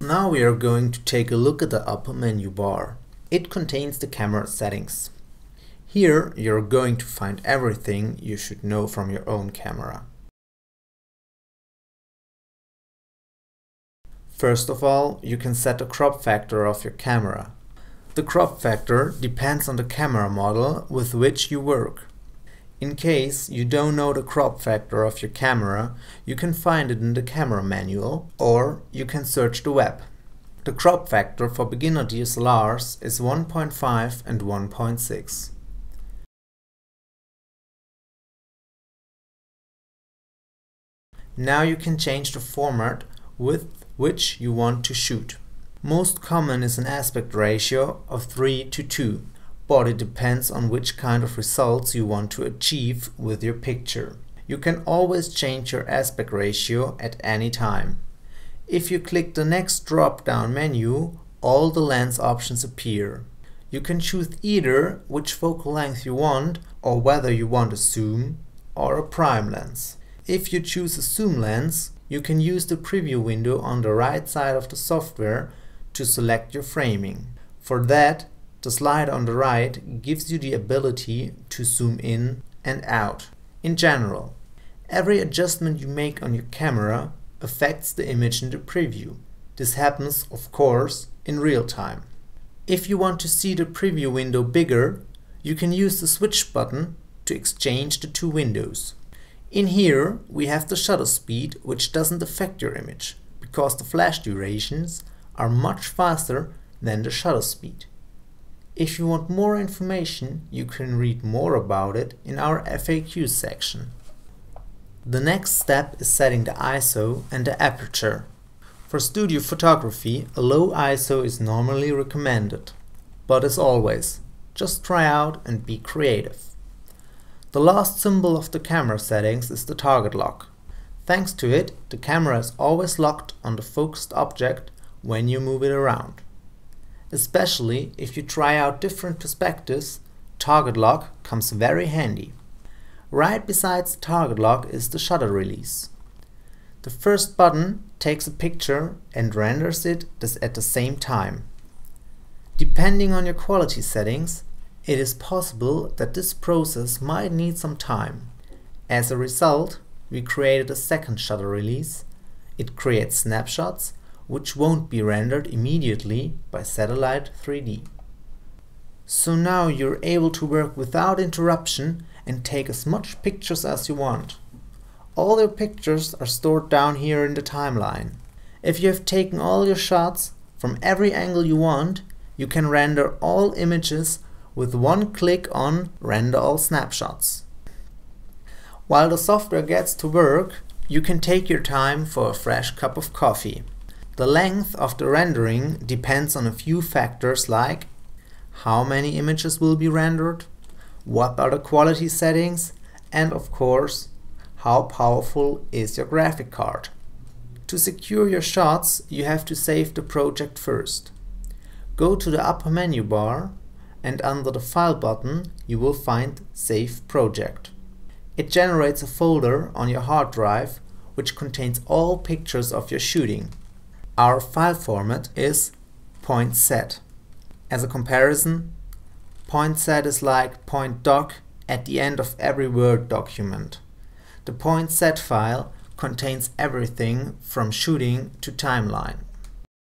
Now we are going to take a look at the upper menu bar. It contains the camera settings. Here you're going to find everything you should know from your own camera. First of all, you can set the crop factor of your camera. The crop factor depends on the camera model with which you work. In case you don't know the crop factor of your camera, you can find it in the camera manual, or you can search the web. The crop factor for beginner DSLRs is 1.5 and 1.6. Now you can change the format with which you want to shoot. Most common is an aspect ratio of 3:2, but it depends on which kind of results you want to achieve with your picture. You can always change your aspect ratio at any time. If you click the next drop-down menu, all the lens options appear. You can choose either which focal length you want or whether you want a zoom or a prime lens. If you choose a zoom lens, you can use the preview window on the right side of the software to select your framing. For that, the slide on the right gives you the ability to zoom in and out. In general, every adjustment you make on your camera affects the image in the preview. This happens, of course, in real time. If you want to see the preview window bigger, you can use the switch button to exchange the two windows. In here we have the shutter speed, which doesn't affect your image, because the flash durations are much faster than the shutter speed. If you want more information, you can read more about it in our FAQ section. The next step is setting the ISO and the aperture. For studio photography, a low ISO is normally recommended, but as always, just try out and be creative. The last symbol of the camera settings is the target lock. Thanks to it, the camera is always locked on the focused object when you move it around. Especially if you try out different perspectives, target lock comes very handy. Right besides the target lock is the shutter release. The first button takes a picture and renders it at the same time. Depending on your quality settings, it is possible that this process might need some time. As a result, we created a second shutter release. It creates snapshots which won't be rendered immediately by Satellite 3D. So now you're able to work without interruption and take as much pictures as you want. All your pictures are stored down here in the timeline. If you have taken all your shots from every angle you want, you can render all images with one click on Render All Snapshots. While the software gets to work, you can take your time for a fresh cup of coffee. The length of the rendering depends on a few factors like how many images will be rendered, what are the quality settings, and of course, how powerful is your graphic card. To secure your shots, you have to save the project first. Go to the upper menu bar, and under the File button you will find Save Project. It generates a folder on your hard drive which contains all pictures of your shooting. Our file format is .set. As a comparison, .set is like .doc at the end of every Word document. The .set file contains everything from shooting to timeline.